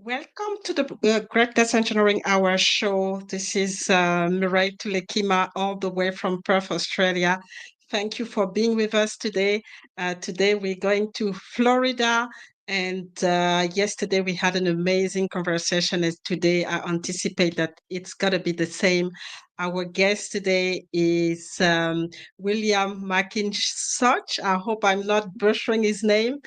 Welcome to the Greatness Engineering Hour show. This is Mireille Tulekima, all the way from Perth, Australia. Thank you for being with us today. Today we're going to Florida, and yesterday we had an amazing conversation. As today, I anticipate that it's gonna be the same. Our guest today is William McKissock. I hope I'm not butchering his name,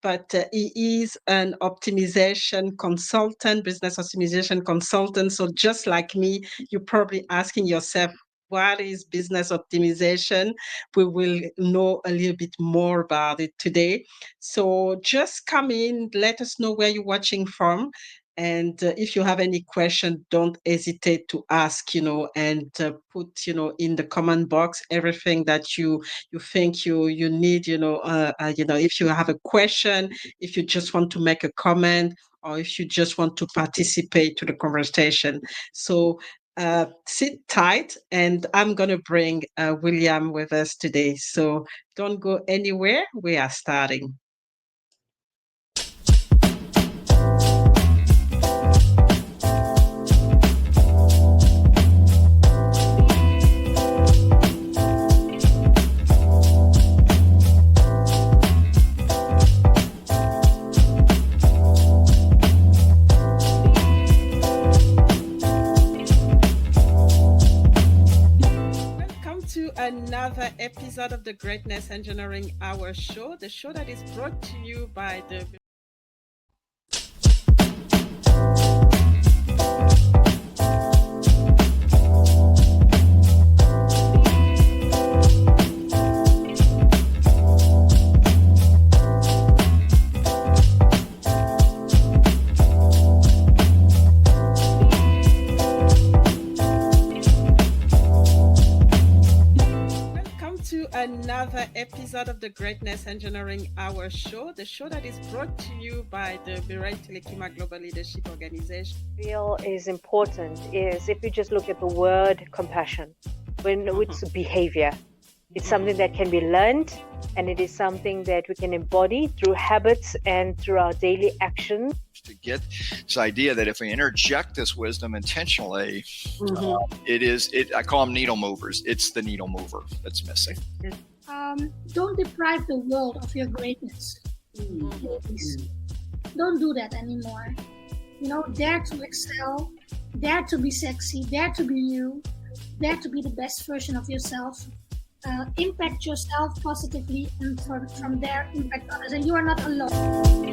but he is an optimization consultant, business optimization consultant. So just like me, you're probably asking yourself, what is business optimization? We will know a little bit more about it today. So just come in, let us know where you're watching from. And if you have any question, don't hesitate to ask, and put, in the comment box everything that you think you need, if you have a question, if you just want to make a comment, or if you just want to participate to the conversation. So sit tight, and I'm going to bring William with us today. So don't go anywhere. We are starting. Another episode of the Greatness Engineering Hour show, the show that is brought to you by the another episode of the Greatness Engineering Hour show, the show that is brought to you by the Mireille Tulekima Global Leadership Organization. Real is important is if you just look at the word compassion, when it's behavior, it's something that can be learned, and it is something that we can embody through habits and through our daily actions. To get this idea that if we interject this wisdom intentionally, I call them needle movers. It's the needle mover that's missing. Don't deprive the world of your greatness. Please. Don't do that anymore. Dare to excel, dare to be sexy, dare to be you, dare to be the best version of yourself. Impact yourself positively, and from there impact others, and you are not alone.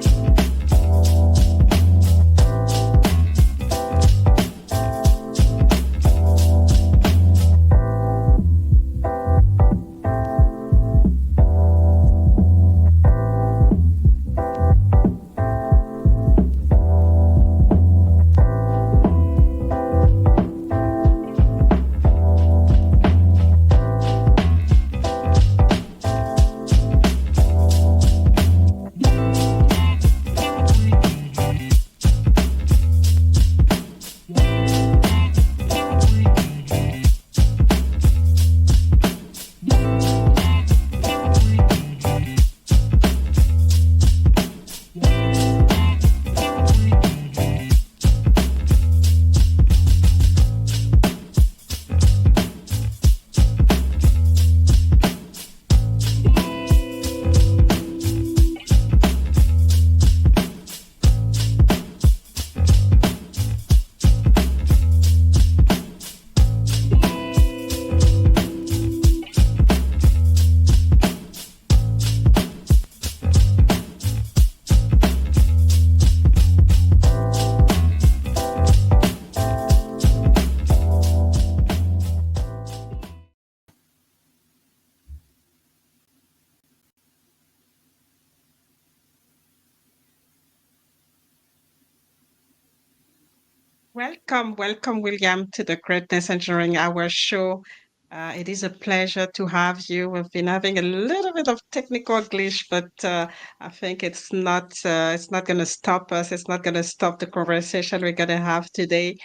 Welcome, William, to the Greatness Engineering Hour show. It is a pleasure to have you. We've been having a little bit of technical glitch, but I think it's not going to stop us. It's not going to stop the conversation we're going to have today.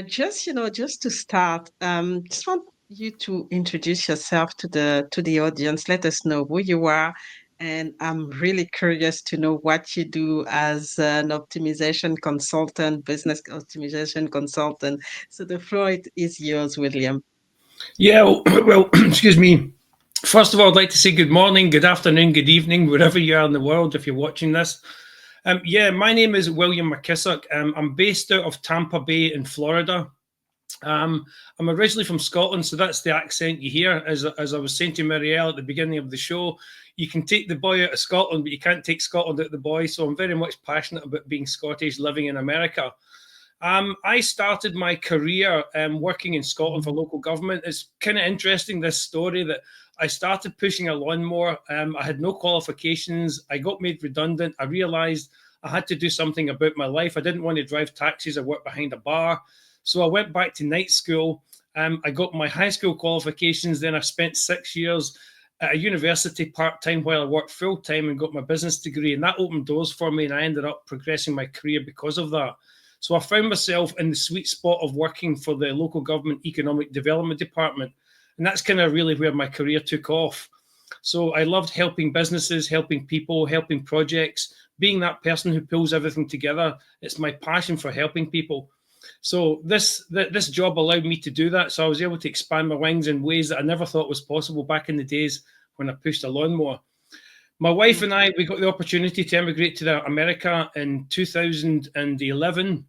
Just to start, just want you to introduce yourself to the audience. Let us know who you are And I'm really curious to know what you do as an optimization consultant, business optimization consultant. So the floor is yours, William. Yeah, well, excuse me. First of all, I'd like to say good morning, good afternoon, good evening, wherever you are in the world if you're watching this. Yeah, my name is William McKissock. I'm based out of Tampa Bay in Florida. I'm originally from Scotland, so that's the accent you hear. As I was saying to Marielle at the beginning of the show, you can take the boy out of Scotland, but you can't take Scotland out of the boy. So I'm very much passionate about being Scottish, living in America. I started my career working in Scotland for local government. It's kind of interesting, this story, that I started pushing a lawnmower. I had no qualifications. I got made redundant. I realized I had to do something about my life. I didn't want to drive taxis or work behind a bar. So I went back to night school. I got my high school qualifications. Then I spent 6 years at a university part-time while I worked full-time and got my business degree. And that opened doors for me, and I ended up progressing my career because of that. So I found myself in the sweet spot of working for the local government economic development department. And that's kind of really where my career took off. So I loved helping businesses, helping people, helping projects, being that person who pulls everything together. It's my passion for helping people. So this job allowed me to do that. So I was able to expand my wings in ways that I never thought was possible back in the days when I pushed a lawnmower. My wife and I, we got the opportunity to emigrate to America in 2011.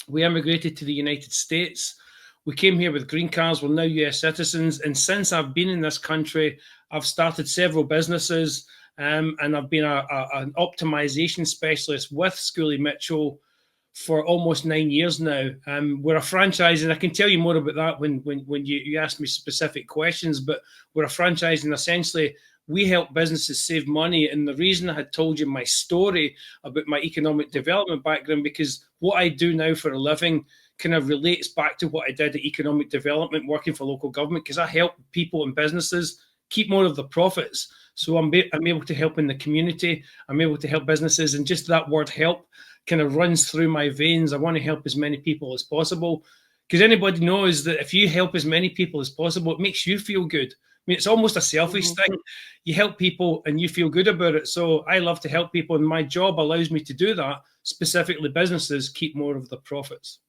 We emigrated to the United States. We came here with green cards. We're now US citizens. And since I've been in this country, I've started several businesses, and I've been an optimization specialist with Schooley Mitchell for almost 9 years now. We're a franchise, and I can tell you more about that when you ask me specific questions, but we're a franchise, and essentially we help businesses save money. And the reason I had told you my story about my economic development background, because what I do now for a living kind of relates back to what I did at economic development, working for local government, because I help people and businesses keep more of the profits. So I'm able to help in the community. I'm able to help businesses, and just that word help kind of runs through my veins. I want to help as many people as possible, because anybody knows that if you help as many people as possible, it makes you feel good. I mean, it's almost a selfish thing. You help people and you feel good about it. So I love to help people, and my job allows me to do that. Specifically, businesses keep more of the profits.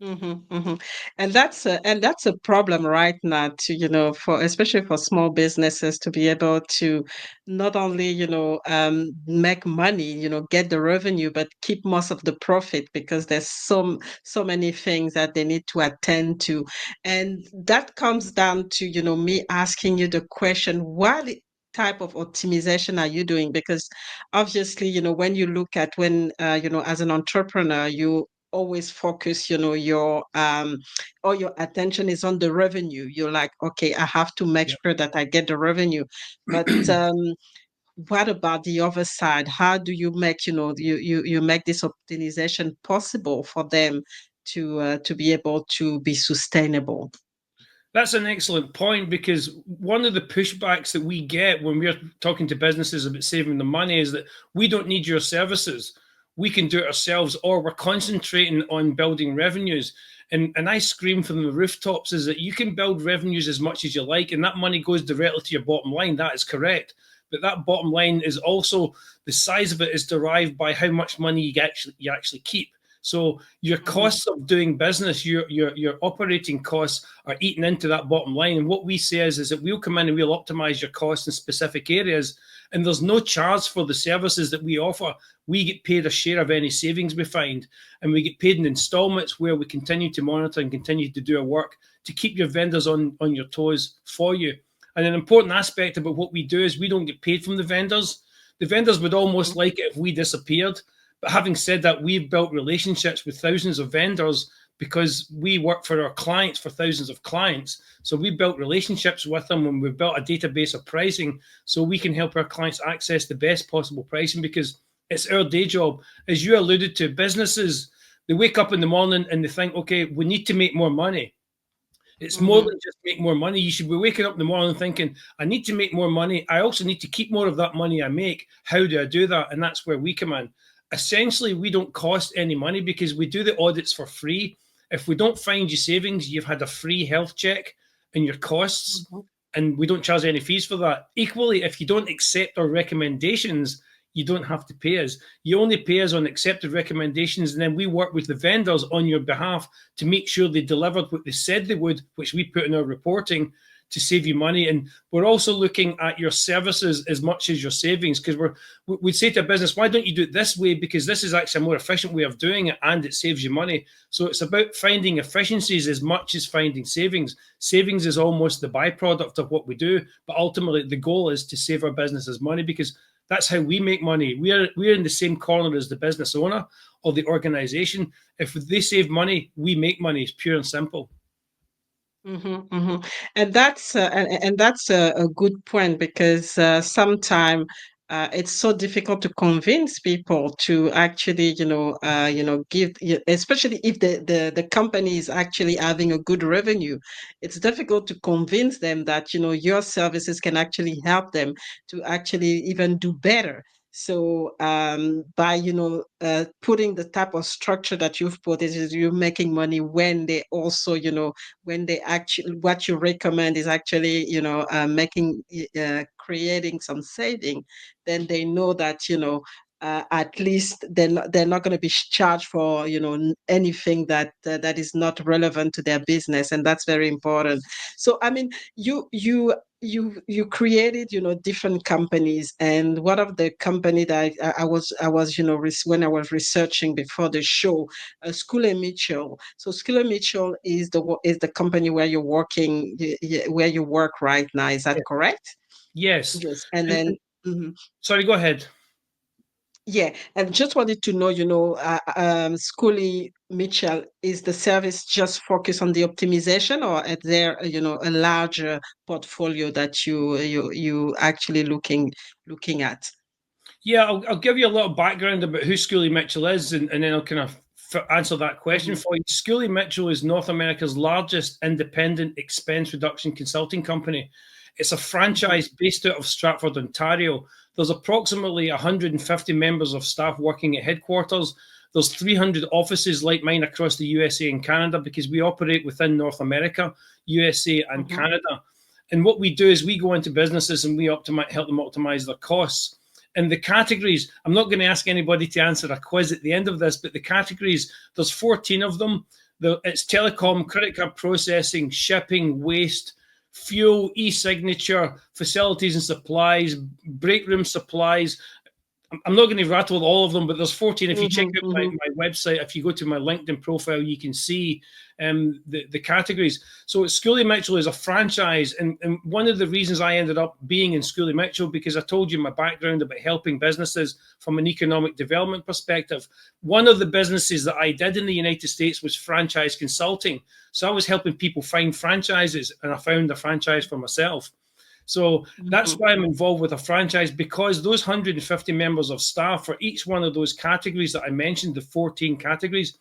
And that's a problem right now, to for especially for small businesses, to be able to not only make money, get the revenue, but keep most of the profit, because there's so many things that they need to attend to. And that comes down to me asking you the question, what type of optimization are you doing? Because obviously, when you look at, when as an entrepreneur, you always focus, your all your attention is on the revenue. You're like, okay, I have to make sure that I get the revenue. But what about the other side? How do you make, you make this optimization possible for them to be able to be sustainable? That's an excellent point, because one of the pushbacks that we get when we're talking to businesses about saving the money is that we don't need your services. We can do it ourselves, or we're concentrating on building revenues. And I scream from the rooftops is that you can build revenues as much as you like, and that money goes directly to your bottom line. That is correct. But that bottom line is also, the size of it is derived by how much money you actually keep. So your costs of doing business, your operating costs are eaten into that bottom line. And what we say is that we'll come in and we'll optimize your costs in specific areas. And there's no charge for the services that we offer. We get paid a share of any savings we find. And we get paid in installments, where we continue to monitor and continue to do our work to keep your vendors on your toes for you. And an important aspect about what we do is we don't get paid from the vendors. The vendors would almost like it if we disappeared. But having said that, we've built relationships with thousands of vendors, because we work for our clients, for thousands of clients. So we built relationships with them, and we've built a database of pricing so we can help our clients access the best possible pricing, because it's our day job. As you alluded to, businesses, they wake up in the morning and they think, okay, we need to make more money. It's more than just make more money. You should be waking up in the morning thinking, I need to make more money. I also need to keep more of that money I make. How do I do that? And that's where we come in. Essentially, we don't cost any money, because we do the audits for free. If we don't find you savings, you've had a free health check and your costs. and we don't charge any fees for that. Equally, if you don't accept our recommendations, you don't have to pay us. You only pay us on accepted recommendations, and then we work with the vendors on your behalf to make sure they delivered what they said they would, which we put in our reporting to save you money. And we're also looking at your services as much as your savings, because we'd say to a business, why don't you do it this way? Because this is actually a more efficient way of doing it, and it saves you money. So it's about finding efficiencies as much as finding savings. Savings is almost the byproduct of what we do, but ultimately the goal is to save our businesses money, because that's how we make money. We're in the same corner as the business owner or the organization. If they save money, we make money. It's pure and simple. And that's a good point, because sometimes it's so difficult to convince people to actually, give, especially if the company is actually having a good revenue. It's difficult to convince them that, your services can actually help them to actually even do better. So by putting the type of structure that you've put, is you're making money when they also, when they actually, what you recommend is actually, making creating some saving, then they know that, at least they're not going to be charged for, anything that is not relevant to their business, and that's very important. So I mean, you created, different companies, and one of the company that I was, when I was researching before the show, Schooley Mitchell. So Schooley Mitchell is the company where you're working, where you work right now. Is that correct? Yes. Yes. And And, then, and sorry, go ahead. yeah, and just wanted to know, Schooley Mitchell, is the service just focused on the optimization, or is there, a larger portfolio that you actually looking at? Yeah, I'll give you a little background about who Schooley Mitchell is, and then I'll kind of answer that question for you. Schooley Mitchell is North America's largest independent expense reduction consulting company. It's a franchise based out of Stratford, Ontario. There's approximately 150 members of staff working at headquarters. There's 300 offices like mine across the USA and Canada, because we operate within North America, USA, and Canada. And what we do is we go into businesses and we help them optimize their costs. And the categories, I'm not going to ask anybody to answer a quiz at the end of this, but the categories, there's 14 of them. It's telecom, credit card processing, shipping, waste, fuel, e-signature, facilities and supplies, break room supplies. I'm not going to rattle all of them, but there's 14. If you check out my website, if you go to my LinkedIn profile, you can see the categories. So Schooley Mitchell is a franchise. And one of the reasons I ended up being in Schooley Mitchell, because I told you my background about helping businesses from an economic development perspective. One of the businesses that I did in the United States was franchise consulting. So I was helping people find franchises, and I found a franchise for myself. So that's why I'm involved with a franchise, because those 150 members of staff for each one of those categories that I mentioned, the 14 categories,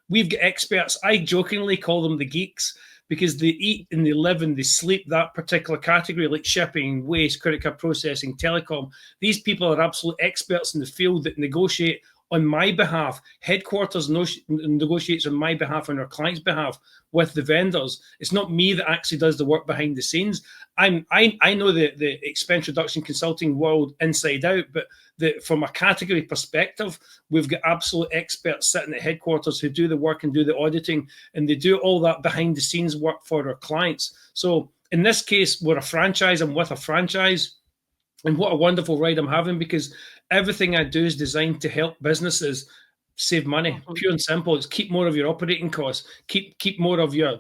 we've got experts. I jokingly call them the geeks, because they eat and they live and they sleep that particular category, like shipping, waste, credit card processing, telecom. These people are absolute experts in the field that negotiate on my behalf. Headquarters negotiates on my behalf, on our client's behalf, with the vendors. It's not me that actually does the work behind the scenes. I know the expense reduction consulting world inside out, but from a category perspective, we've got absolute experts sitting at headquarters who do the work and do the auditing, and they do all that behind the scenes work for our clients. So in this case, we're a franchise. I'm with a franchise. And what a wonderful ride I'm having, because everything I do is designed to help businesses save money. Pure and simple. It's keep more of your operating costs, keep more of your,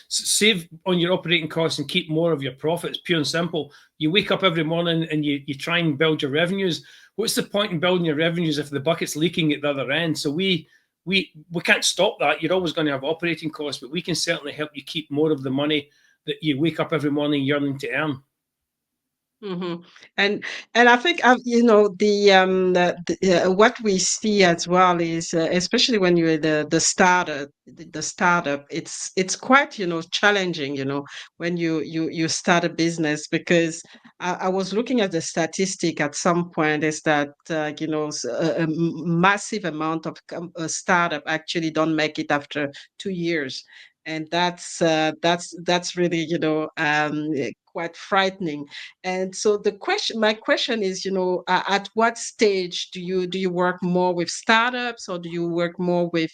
save on your operating costs and keep more of your profits. Pure and simple. You wake up every morning and you try and build your revenues. What's the point in building your revenues if the bucket's leaking at the other end? So we can't stop that. You're always going to have operating costs, but we can certainly help you keep more of the money that you wake up every morning yearning to earn. And I think what we see as well is, especially when you're the startup, it's quite challenging, when you start a business, because I was looking at the statistic at some point, is that a massive amount of a startup actually don't make it after 2 years. And that's really quite frightening. And so my question is, at what stage do you work more with startups, or do you work more with,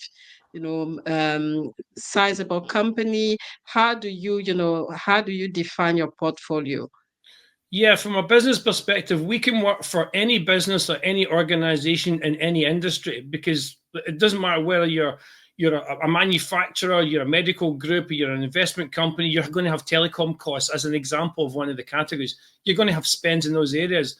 sizable company? How do you define your portfolio? Yeah, from a business perspective, we can work for any business or any organization in any industry, because it doesn't matter whether you're a manufacturer, you're a medical group, you're an investment company, you're going to have telecom costs as an example of one of the categories. You're going to have spends in those areas.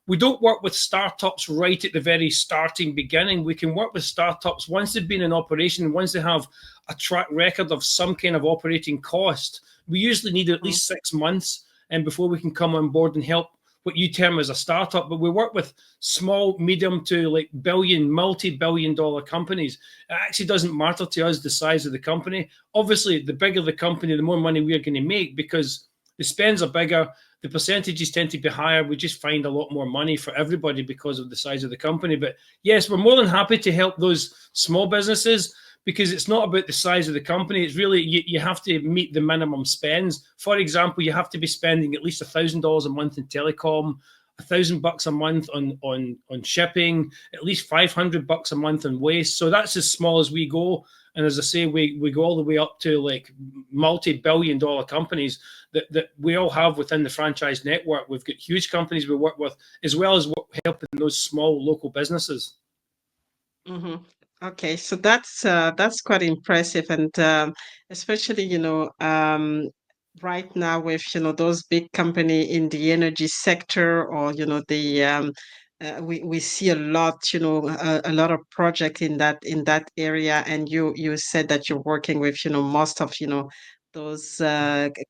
We don't work with startups right at the very starting beginning. We can work with startups once they've been in operation, once they have a track record of some kind of operating cost. We usually need at least 6 months and before we can come on board and help what you term as a startup. But we work with small, medium to like multi-billion dollar companies. It actually doesn't matter to us the size of the company. Obviously, the bigger the company, the more money we're going to make, because the spends are bigger, the percentages tend to be higher. We just find a lot more money for everybody because of the size of the company. But yes, we're more than happy to help those small businesses, because it's not about the size of the company. It's really, you have to meet the minimum spends. For example, you have to be spending at least $1,000 a month in telecom, $1,000 a month on shipping, at least $500 a month on waste. So that's as small as we go. And as I say, we go all the way up to like multi-billion dollar companies that we all have within the franchise network. We've got huge companies we work with, as well as helping those small local businesses. Mm-hmm. Okay, so that's quite impressive, and especially right now with those big company in the energy sector, or the we see a lot a lot of project in that area, and you said that you're working with most of those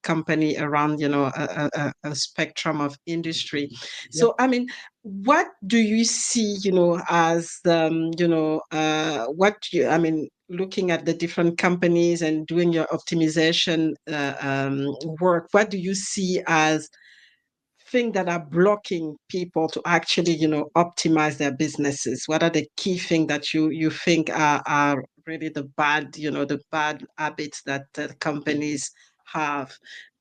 company around a spectrum of industry. So I mean, what do you see as I mean, looking at the different companies and doing your optimization work, what do you see as things that are blocking people to actually optimize their businesses? What are the key things that you think are really the bad habits that companies have,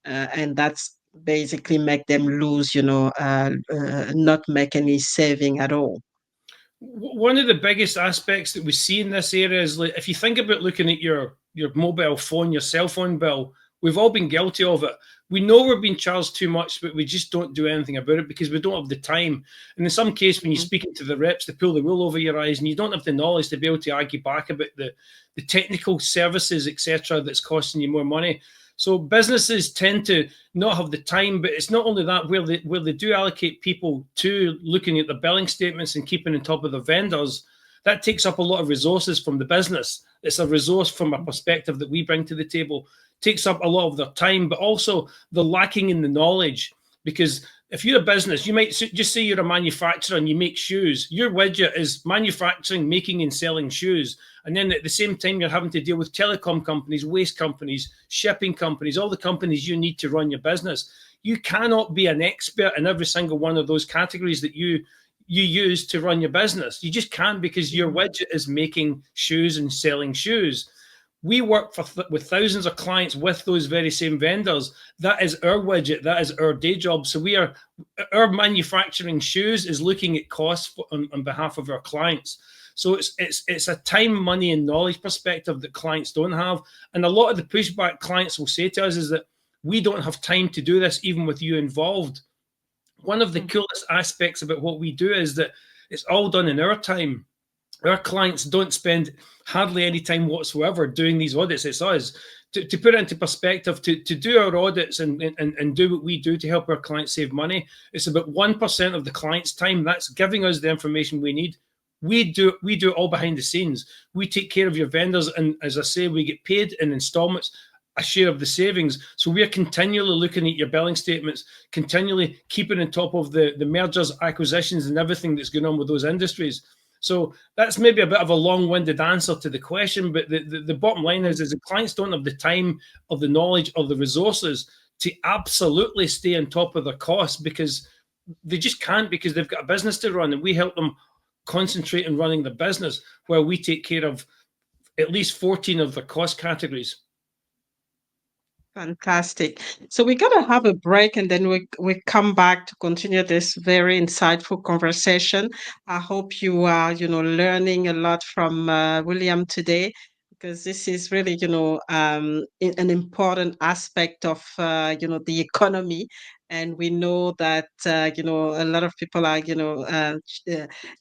and that's basically make them lose, not make any saving at all? One of the biggest aspects that we see in this area is, like, if you think about looking at your mobile phone, your cell phone bill, we've all been guilty of it. We know we're being charged too much, but we just don't do anything about it because we don't have the time. And in some case, when you're speaking to the reps, they pull the wool over your eyes, and you don't have the knowledge to be able to argue back about the technical services, etc., that's costing you more money. So businesses tend to not have the time, but it's not only that, where they do allocate people to looking at the billing statements and keeping on top of the vendors, that takes up a lot of resources from the business. It's a resource from a perspective that we bring to the table, takes up a lot of their time, but also they're lacking in the knowledge. Because if you're a business, you might just say you're a manufacturer and you make shoes. Your widget is manufacturing, making and selling shoes. And then at the same time, you're having to deal with telecom companies, waste companies, shipping companies, all the companies you need to run your business. You cannot be an expert in every single one of those categories that you use to run your business. You just can't, because your widget is making shoes and selling shoes. We work with thousands of clients with those very same vendors. That is our widget. That is our day job. So our manufacturing shoes is looking at costs on behalf of our clients. So it's a time, money, and knowledge perspective that clients don't have. And a lot of the pushback clients will say to us is that we don't have time to do this, even with you involved. One of the coolest aspects about what we do is that it's all done in our time. Our clients don't spend hardly any time whatsoever doing these audits. It's us. To put it into perspective, to do our audits and do what we do to help our clients save money, it's about 1% of the client's time. That's giving us the information we need. We do it all behind the scenes. We take care of your vendors, and as I say, we get paid in installments, a share of the savings. So we are continually looking at your billing statements, continually keeping on top of the mergers, acquisitions, and everything that's going on with those industries. So that's maybe a bit of a long-winded answer to the question, but the bottom line is the clients don't have the time or the knowledge or the resources to absolutely stay on top of their costs, because they just can't, because they've got a business to run, and we help them concentrate on running the business, where we take care of at least 14 of the cost categories. Fantastic. So we're gonna have a break and then we come back to continue this very insightful conversation. I hope you are, learning a lot from William today because this is really, an important aspect of, the economy. And we know that, a lot of people are,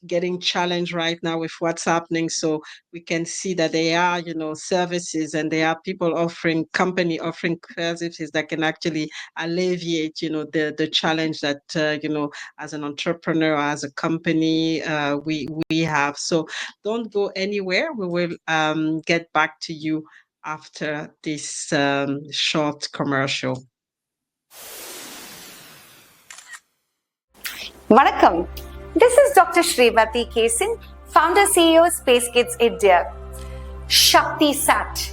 getting challenged right now with what's happening. So we can see that there are, services and there are people company offering services that can actually alleviate, the challenge that, as an entrepreneur, as a company, we have. So don't go anywhere. We will get back to you after this short commercial. Vanakkam. This is Dr. Srimati Kesin, founder CEO Space Kids India. Shakti Sat.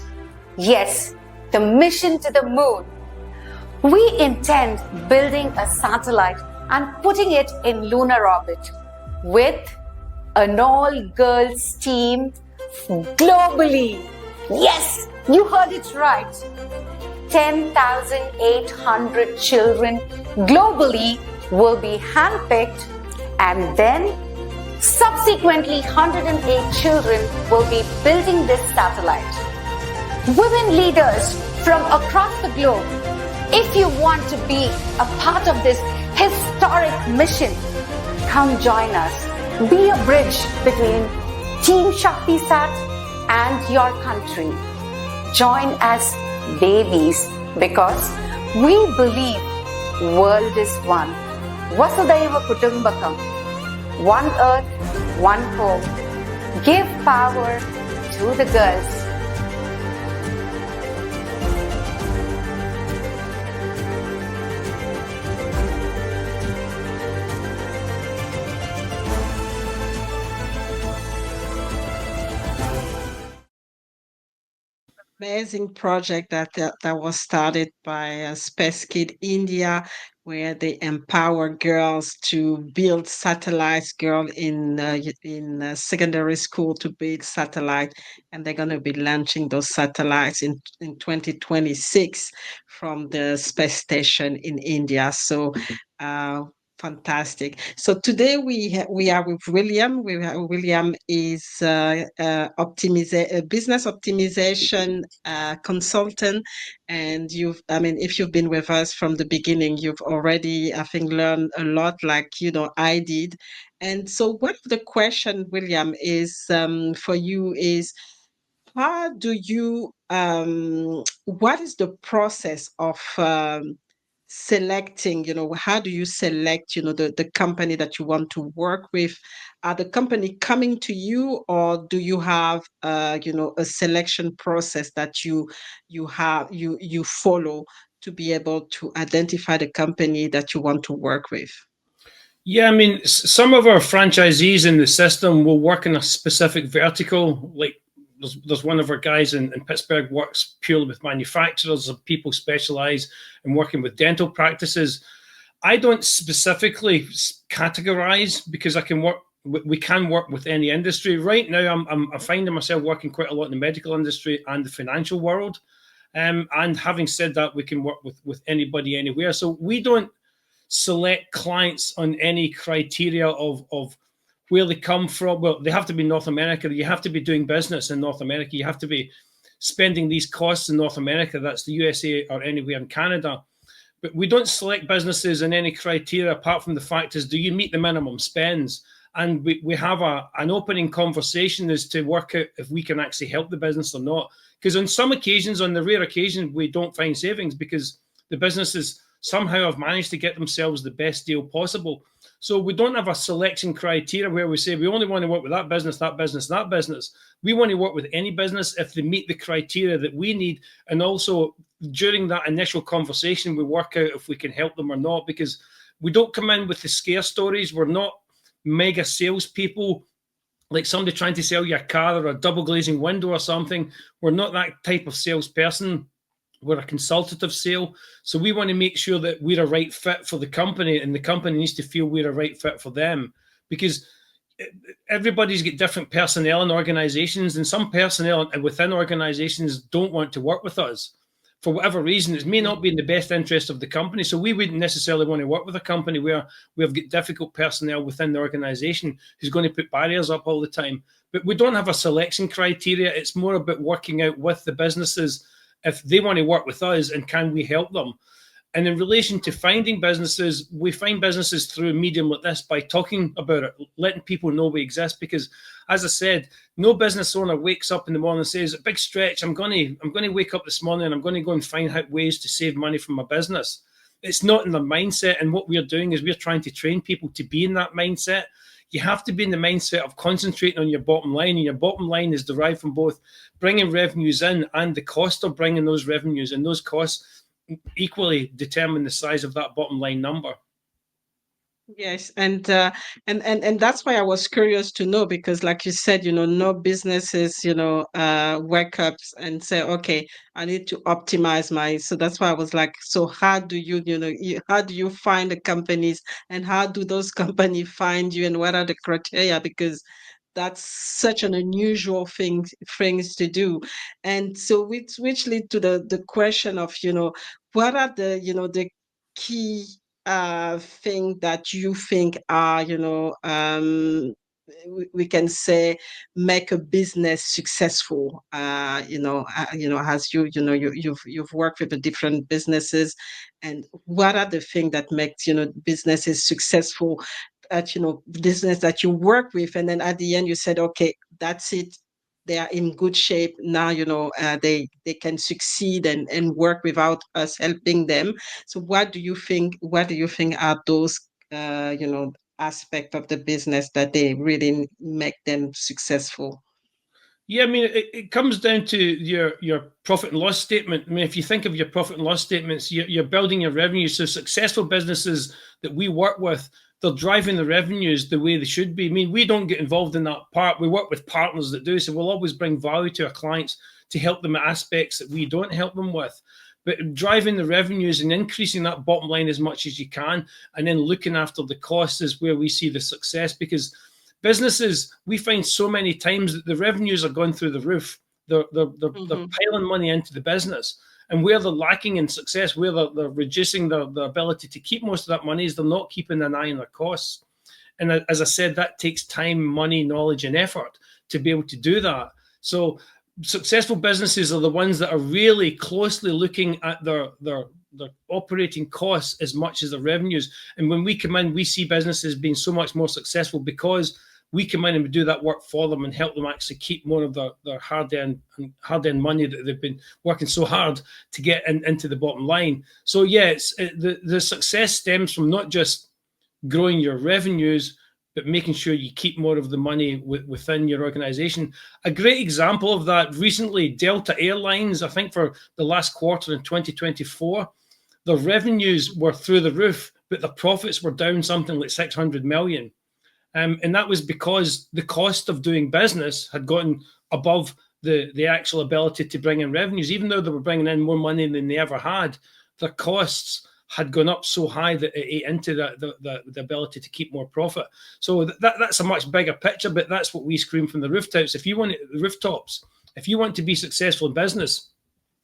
Yes, the mission to the moon. We intend building a satellite and putting it in lunar orbit with an all-girls team globally. Yes, you heard it right. 10,800 children globally will be handpicked, and then subsequently 108 children will be building this satellite. Women leaders from across the globe, if you want to be a part of this historic mission, come join us. Be a bridge between Team Shakti Sat and your country. Join as babies because we believe world is one. Vasudhaiva Kutumbakam. One earth, one home. Give power to the girls. Amazing project that was started by Space Kid India, where they empower girls to build satellites. Girl in secondary school to build satellite, and they're going to be launching those satellites in 2026 from the space station in India. So. Fantastic. So today we are with William. William is a business optimization consultant, and if you've been with us from the beginning, you've already, I think, learned a lot, like I did. And so, one of the question, William, is for you is, how do you what is the process of selecting, how do you select, the company that you want to work with? Are the company coming to you, or do you have, a selection process that you follow to be able to identify the company that you want to work with? Yeah, I mean, some of our franchisees in the system will work in a specific vertical. Like there's one of our guys in Pittsburgh works purely with manufacturers, and people specialize in working with dental practices. I don't specifically categorize because we can work with any industry. Right now, I'm finding myself working quite a lot in the medical industry and the financial world. And having said that, we can work with anybody anywhere. So we don't select clients on any criteria of where they come from. Well, they have to be North America. You have to be doing business in North America. You have to be spending these costs in North America. That's the USA or anywhere in Canada. But we don't select businesses in any criteria apart from the fact is, do you meet the minimum spends? And we have an opening conversation as to work out if we can actually help the business or not. Because on some occasions, on the rare occasion, we don't find savings because the businesses somehow have managed to get themselves the best deal possible. So we don't have a selection criteria where we say we only want to work with that business, that business, that business. We want to work with any business if they meet the criteria that we need. And also during that initial conversation, we work out if we can help them or not, because we don't come in with the scare stories. We're not mega salespeople, like somebody trying to sell you a car or a double glazing window or something. We're not that type of salesperson. We're a consultative sale. So we want to make sure that we're a right fit for the company, and the company needs to feel we're a right fit for them, because everybody's got different personnel in organizations, and some personnel within organizations don't want to work with us for whatever reason, it may not be in the best interest of the company. So we wouldn't necessarily want to work with a company where we have got difficult personnel within the organization who's going to put barriers up all the time. But we don't have a selection criteria. It's more about working out with the businesses if they want to work with us and can we help them. And in relation to finding businesses, we find businesses through a medium like this by talking about it, letting people know we exist. Because, as I said, no business owner wakes up in the morning and says, "A big stretch. I'm going to wake up this morning and I'm going to go and find out ways to save money from my business." It's not in their mindset. And what we're doing is we're trying to train people to be in that mindset. You have to be in the mindset of concentrating on your bottom line, and your bottom line is derived from both bringing revenues in and the cost of bringing those revenues, and those costs equally determine the size of that bottom line number. Yes, and that's why I was curious to know, because like you said, no businesses, wake up and say, okay, I need to optimize so that's why I was like, so how do how do you find the companies, and how do those companies find you, and what are the criteria? Because that's such an unusual things to do. And so which lead to the question of, what are the key thing that you think are, we can say, make a business successful. As you've worked with the different businesses, and what are the things that makes businesses successful, at business that you work with, and then at the end you said, okay, that's it, they are in good shape now, they can succeed and work without us helping them. So what do you think are those aspect of the business that they really make them successful? Yeah, I mean, it comes down to your profit and loss statement. I mean, if you think of your profit and loss statements, you're building your revenue. So successful businesses that we work with, they're driving the revenues the way they should be. I mean, we don't get involved in that part. We work with partners that do. So we'll always bring value to our clients to help them at aspects that we don't help them with. But driving the revenues and increasing that bottom line as much as you can, and then looking after the costs, is where we see the success. Because businesses, we find so many times that the revenues are going through the roof. They're piling money into the business. And where they're lacking in success, where they're reducing their ability to keep most of that money, is they're not keeping an eye on their costs. And as I said, that takes time, money, knowledge, and effort to be able to do that. So successful businesses are the ones that are really closely looking at their operating costs as much as the revenues. And when we come in, we see businesses being so much more successful because we come in and we do that work for them and help them actually keep more of their hard-earned money that they've been working so hard to get into the bottom line. So yeah, the success stems from not just growing your revenues, but making sure you keep more of the money within your organization. A great example of that recently, Delta Airlines, I think for the last quarter in 2024, the revenues were through the roof, but the profits were down something like 600 million. And that was because the cost of doing business had gotten above the actual ability to bring in revenues. Even though they were bringing in more money than they ever had, their costs had gone up so high that it ate into the ability to keep more profit. So that's a much bigger picture, but that's what we scream from the rooftops. If you want to be successful in business,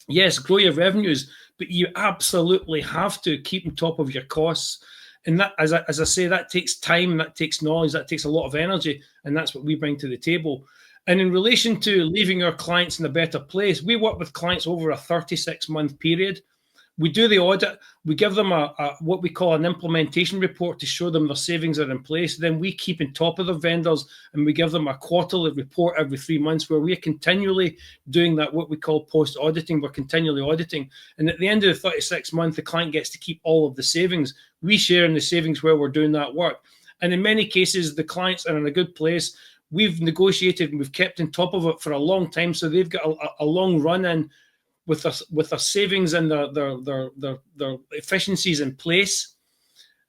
yes, grow your revenues, but you absolutely have to keep on top of your costs. And that, as I say, that takes time, that takes knowledge, that takes a lot of energy, and that's what we bring to the table. And in relation to leaving our clients in a better place, we work with clients over a 36-month period. We do the audit. We give them a what we call an implementation report to show them their savings are in place. Then we keep on top of the vendors, and we give them a quarterly report every 3 months where we're continually doing that, what we call post-auditing. We're continually auditing. And at the end of the 36th month, the client gets to keep all of the savings. We share in the savings where we're doing that work. And in many cases, the clients are in a good place. We've negotiated and we've kept on top of it for a long time. So they've got a long run in with their savings and their efficiencies in place.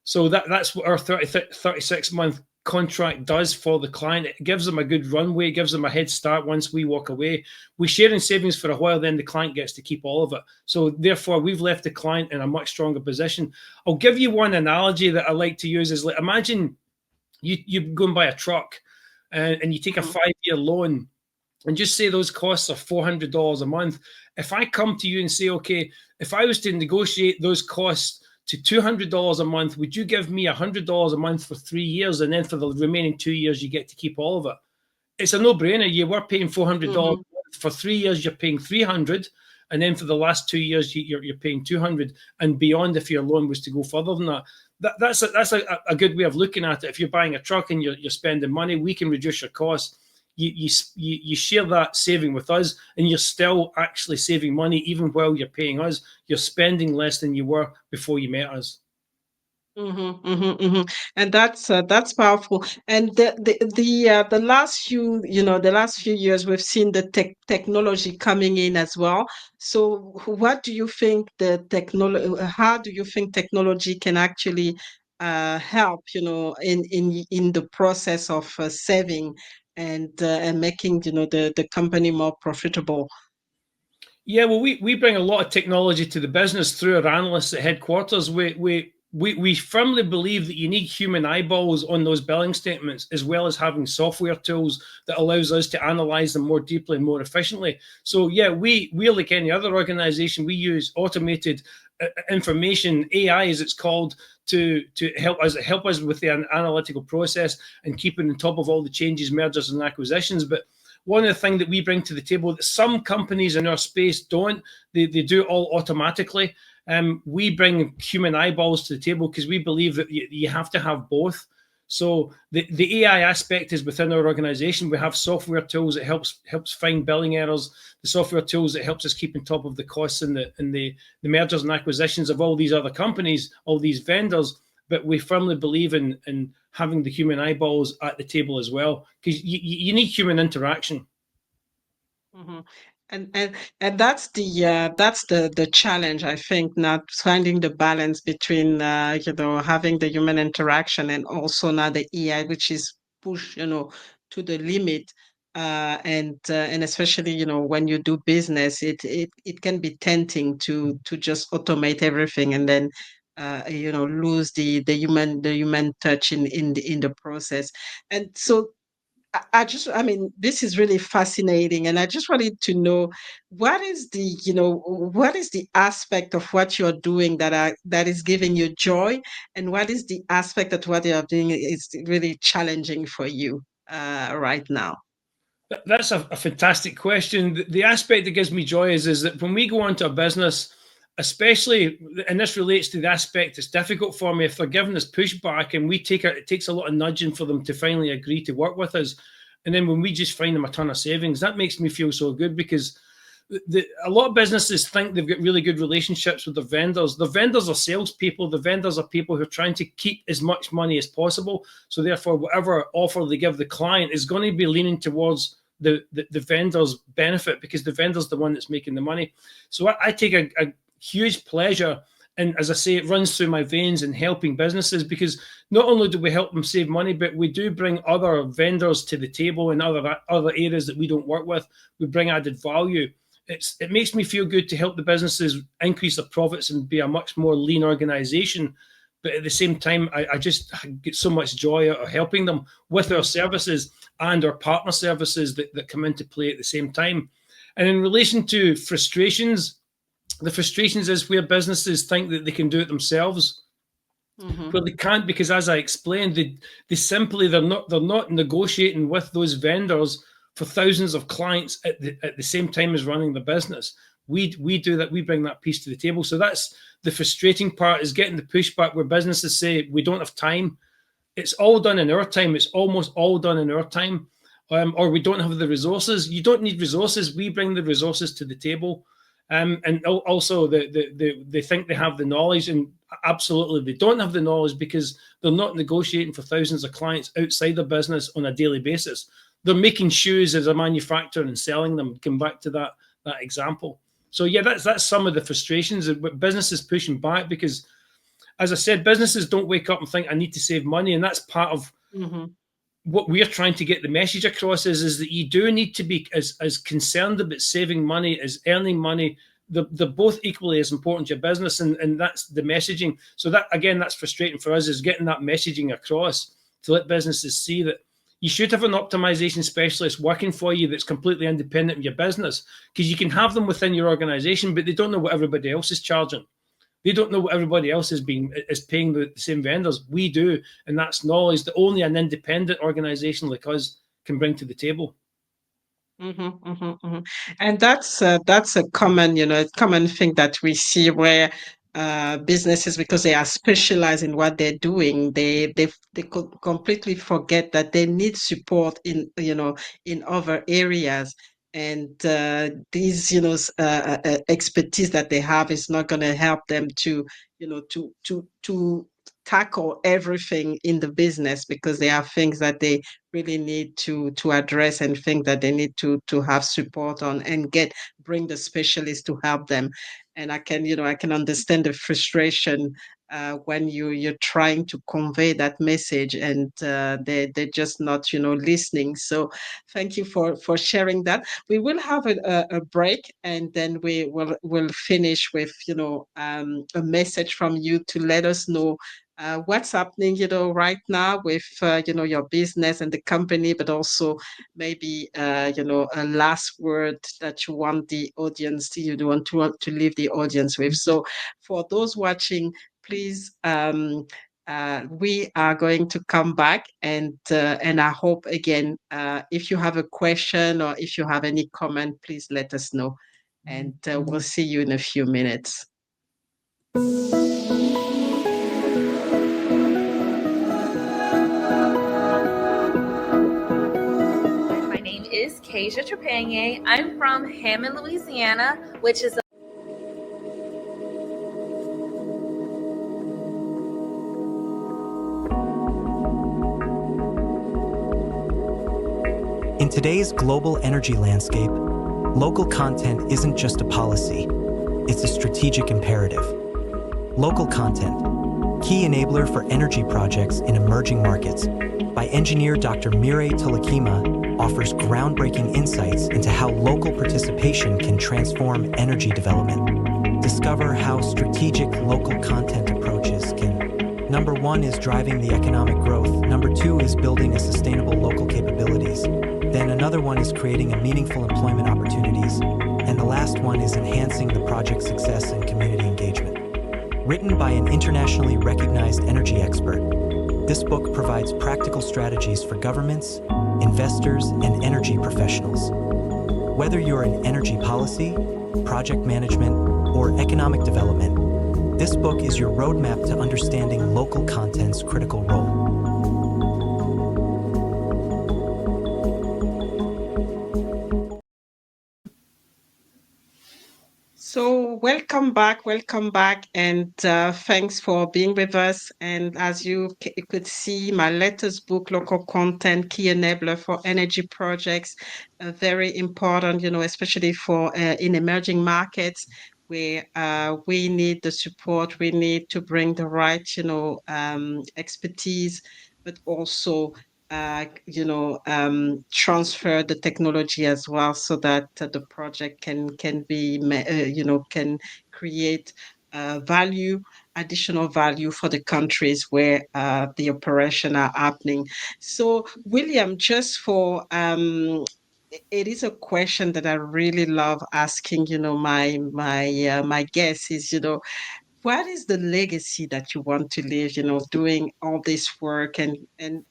So that's what our 36-month contract does for the client. It gives them a good runway, gives them a head start once we walk away. We share in savings for a while, then the client gets to keep all of it. So therefore, we've left the client in a much stronger position. I'll give you one analogy that I like to use is, like, imagine you go and buy a truck and you take a 5-year loan and just say those costs are $400 a month. If I come to you and say, okay, if I was to negotiate those costs to $200 a month, would you give me $100 a month for 3 years, and then for the remaining 2 years you get to keep all of it? It's a no-brainer. You were paying $400 for 3 years. You're paying $300, and then for the last 2 years you're paying $200 and beyond if your loan was to go further than that. That's a good way of looking at it. If you're buying a truck and you're spending money, we can reduce your costs. You share that saving with us, and you're still actually saving money even while you're paying us. You're spending less than you were before you met us. And that's powerful. And the last few years we've seen the technology coming in as well. So what do you think how do you think technology can actually help, in the process of saving and making, the company more profitable? Yeah, well, we bring a lot of technology to the business through our analysts at headquarters. We firmly believe that you need human eyeballs on those billing statements, as well as having software tools that allows us to analyze them more deeply and more efficiently. So yeah, we're like any other organization. We use automated information, AI as it's called, to help us with the analytical process and keeping on top of all the changes, mergers and acquisitions. But one of the things that we bring to the table that some companies in our space don't, they do it all automatically. We bring human eyeballs to the table because we believe that you have to have both. So the AI aspect is within our organization. We have software tools that helps find billing errors, the software tools that helps us keep on top of the costs and the mergers and acquisitions of all these other companies, all these vendors. But we firmly believe in having the human eyeballs at the table as well, because you need human interaction. And that's the challenge, I think, not finding the balance between having the human interaction and also now the AI, which is pushed to the limit, and especially when you do business, it can be tempting to just automate everything and then lose the human touch in the process. And so I mean, this is really fascinating, and I just wanted to know what is the aspect of what you're doing that is giving you joy, and what is the aspect that what you're doing is really challenging for you right now? That's a fantastic question. The aspect that gives me joy is that when we go into a business, especially, and this relates to the aspect that's difficult for me, if they're giving us pushback and it takes a lot of nudging for them to finally agree to work with us. And then when we just find them a ton of savings, that makes me feel so good, because a lot of businesses think they've got really good relationships with the vendors. The vendors are salespeople. The vendors are people who are trying to keep as much money as possible. So therefore, whatever offer they give the client is going to be leaning towards the vendor's benefit, because the vendor's the one that's making the money. So I take a huge pleasure, and as I say, it runs through my veins in helping businesses, because not only do we help them save money, but we do bring other vendors to the table in other areas that we don't work with. We bring added value. It makes me feel good to help the businesses increase their profits and be a much more lean organization. But at the same time, I just get so much joy out of helping them with our services and our partner services that come into play at the same time. And in relation to frustrations, the frustrations is where businesses think that they can do it themselves, but they can't, because as I explained, they're not negotiating with those vendors for thousands of clients at the same time as running the business. We do that. We bring that piece to the table. So that's the frustrating part, is getting the pushback where businesses say we don't have time. It's all done in our time. It's almost all done in our time, or we don't have the resources. You don't need resources. We bring the resources to the table. And also they think they have the knowledge, and absolutely they don't have the knowledge, because they're not negotiating for thousands of clients outside the business on a daily basis. They're making shoes as a manufacturer and selling them. Come back to that example. So yeah, that's some of the frustrations of businesses pushing back, because as I said, businesses don't wake up and think I need to save money, and that's part of what we're trying to get the message across is that you do need to be as concerned about saving money as earning money. They're both equally as important to your business, and that's the messaging. So that, again, that's frustrating for us, is getting that messaging across to let businesses see that you should have an optimization specialist working for you that's completely independent of your business, because you can have them within your organization, but they don't know what everybody else is charging. They don't know what everybody else is paying the same vendors. We do, and that's knowledge that only an independent organization like us can bring to the table. And that's a common, common thing that we see where businesses, because they are specialized in what they're doing, they completely forget that they need support in in other areas. And these expertise that they have is not going to help them to to tackle everything in the business, because there are things that they really need to address and think that they need to have support on and bring the specialist to help them. And I can understand the frustration when you're trying to convey that message, and they're just not listening. So thank you for sharing that. We will have a break, and then we'll finish with a message from you to let us know what's happening, right now with, your business and the company, but also maybe, a last word that you want the audience to leave the audience with. So for those watching, please, we are going to come back, and I hope again, if you have a question or if you have any comment, please let us know, and we'll see you in a few minutes. Is Kasia Trepanier. I'm from Hammond, Louisiana, which is In today's global energy landscape, local content isn't just a policy, it's a strategic imperative. Local content, key enabler for energy projects in emerging markets, by engineer Dr. Mireille Tulakema, offers groundbreaking insights into how local participation can transform energy development. Discover how strategic local content approaches can. Number 1 is driving the economic growth. Number 2 is building a sustainable local capabilities. Then another one is creating a meaningful employment opportunities. And the last one is enhancing the project success and community engagement. Written by an internationally recognized energy expert, this book provides practical strategies for governments, investors, and energy professionals. Whether you're in energy policy, project management, or economic development, this book is your roadmap to understanding local content's critical role. So welcome back, and thanks for being with us. And as you could see, my latest book, Local Content, Key Enabler for Energy Projects, very important, especially for in emerging markets where we need the support, we need to bring the right, expertise, but also transfer the technology as well, so that the project can be, can create value, additional value for the countries where the operation are happening. So, William, just for it is a question that I really love asking, my guests is, what is the legacy that you want to leave, doing all this work and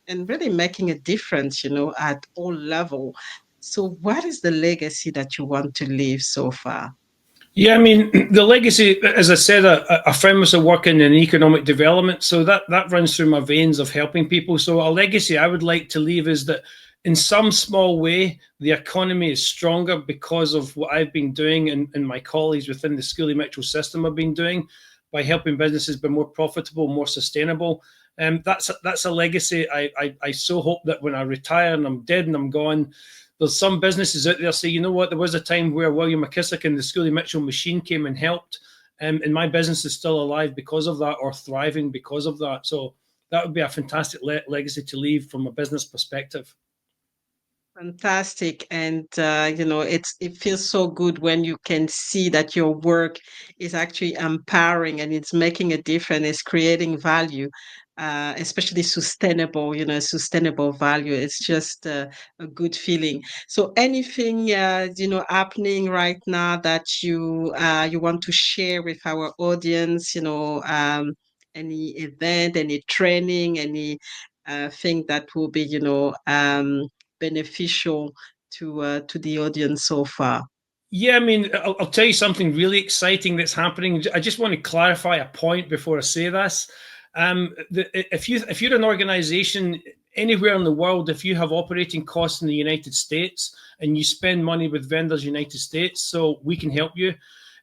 really making a difference, at all level? So what is the legacy that you want to leave so far? Yeah, I mean, the legacy, as I said, I found myself working in economic development, so that runs through my veins of helping people. So a legacy I would like to leave is that in some small way, the economy is stronger because of what I've been doing, and my colleagues within the Schooley Mitchell system have been doing, by helping businesses be more profitable, more sustainable. That's a legacy. I so hope that when I retire and I'm dead and I'm gone, there's some businesses out there say, you know what, there was a time where William McKissock and the Schooley Mitchell machine came and helped, and my business is still alive because of that, or thriving because of that. So that would be a fantastic legacy to leave from a business perspective. Fantastic. And it feels so good when you can see that your work is actually empowering and it's making a difference, it's creating value. especially sustainable, sustainable value. It's just a good feeling. So anything, happening right now that you want to share with our audience, any event, any training, any thing that will be, beneficial to the audience so far? Yeah, I mean, I'll tell you something really exciting that's happening. I just want to clarify a point before I say this. If you're an organization anywhere in the world, if you have operating costs in the United States and you spend money with vendors United States, so we can help you.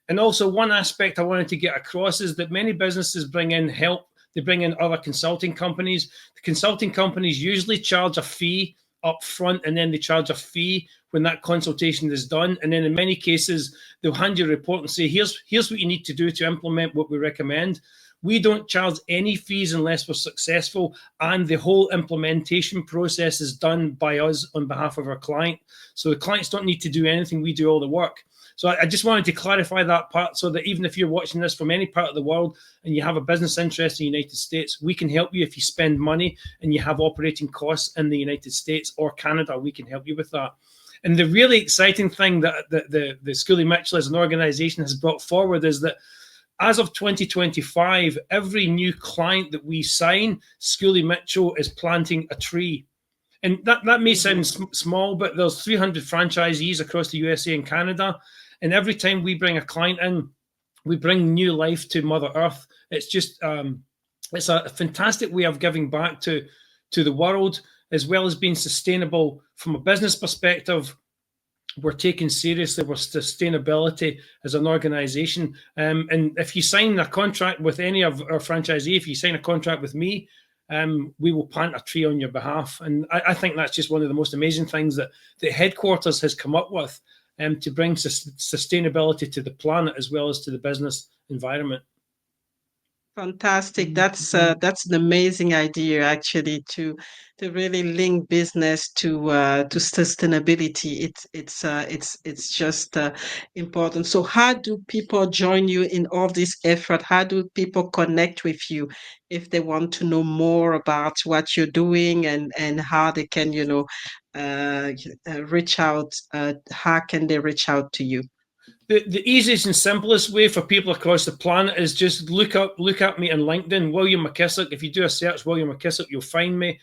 And also one aspect I wanted to get across is that many businesses bring in help. They bring in other consulting companies. The consulting companies usually charge a fee up front, and then they charge a fee when that consultation is done. And then in many cases, they'll hand you a report and say, here's what you need to do to implement what we recommend. We don't charge any fees unless we're successful, and the whole implementation process is done by us on behalf of our client. So the clients don't need to do anything. We do all the work. So I just wanted to clarify that part, so that even if you're watching this from any part of the world and you have a business interest in the United States, we can help you if you spend money and you have operating costs in the United States or Canada. We can help you with that. And the really exciting thing that the Schooley Mitchell as an organization has brought forward is that as of 2025, every new client that we sign, Schooley Mitchell is planting a tree. And that may sound small, but there's 300 franchisees across the USA and Canada. And every time we bring a client in, we bring new life to Mother Earth. It's just, it's a fantastic way of giving back to the world, as well as being sustainable from a business perspective. We're taking seriously our sustainability as an organization. And if you sign a contract with any of our franchisee, if you sign a contract with me, we will plant a tree on your behalf. And I think that's just one of the most amazing things that the headquarters has come up with, to bring sustainability to the planet as well as to the business environment. Fantastic. That's an amazing idea, actually, to really link business to sustainability. It's just important. So how do people join you in all this effort? How do people connect with you if they want to know more about what you're doing, and how they can, reach out? How can they reach out to you? The easiest and simplest way for people across the planet is just look at me on LinkedIn, William McKissock. If you do a search, William McKissock, you'll find me.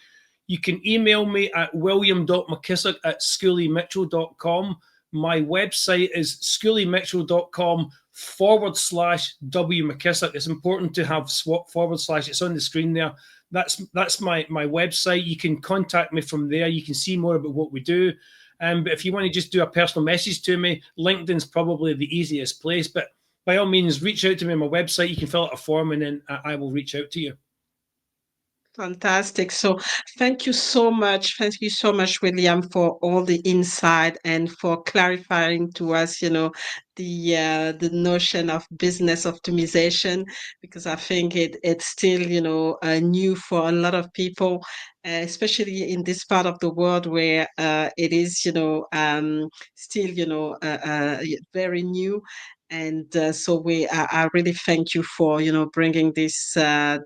You can email me at william.mckisock@schooleymitchell.com. My website is schooleymitchell.com/W McKissock. It's important to have /. It's on the screen there. That's my website. You can contact me from there. You can see more about what we do. But if you want to just do a personal message to me, LinkedIn's probably the easiest place. But by all means, reach out to me on my website. You can fill out a form, and then I will reach out to you. Fantastic. So thank you so much. Thank you so much, William, for all the insight and for clarifying to us, the notion of business optimization, because I think it's still, new for a lot of people, especially in this part of the world where it is, still, very new. And so I really thank you for bringing this to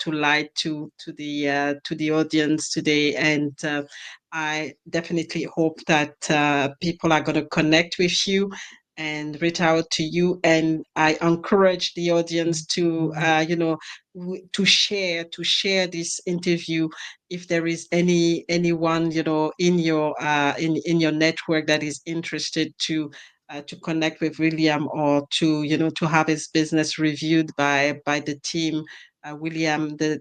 light to the audience today, and I definitely hope that people are going to connect with you and reach out to you, and I encourage the audience to to share this interview if there is anyone in your network that is interested to connect with William, or to have his business reviewed by the team, William, the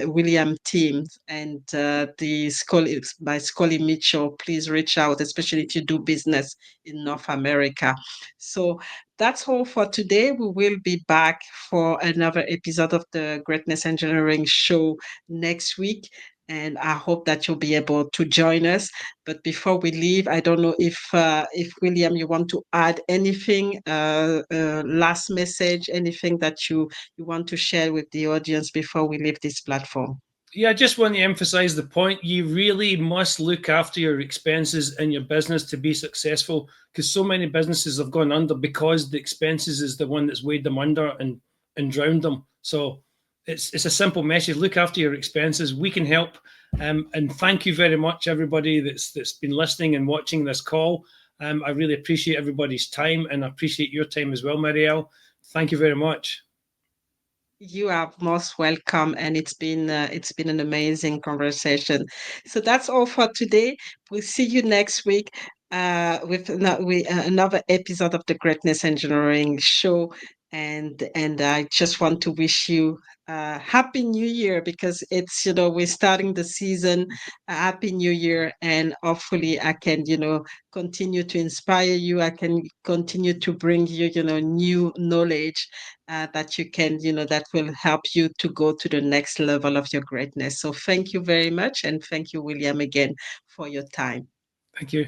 William team, and the Schooley Mitchell. Please reach out, especially if you do business in North America. So that's all for today. We will be back for another episode of the Greatness Engineering Show next week, and I hope that you'll be able to join us. But before we leave, I don't know if William, you want to add anything, last message, anything that you want to share with the audience before we leave this platform. Yeah, I just want to emphasize the point. You really must look after your expenses in your business to be successful, because so many businesses have gone under because the expenses is the one that's weighed them under and drowned them. So it's a simple message. Look after your expenses. We can help. And thank you very much, everybody that's been listening and watching this call. I really appreciate everybody's time, and I appreciate your time as well, Marielle. Thank you very much. You are most welcome, and it's been an amazing conversation. So that's all for today. We'll see you next week with another episode of the Greatness Engineering Show. And I just want to wish you a happy New Year, because it's, we're starting the season. A happy New Year, and hopefully I can continue to inspire you. I can continue to bring you new knowledge that you can, that will help you to go to the next level of your greatness. So thank you very much. And thank you, William, again for your time. Thank you.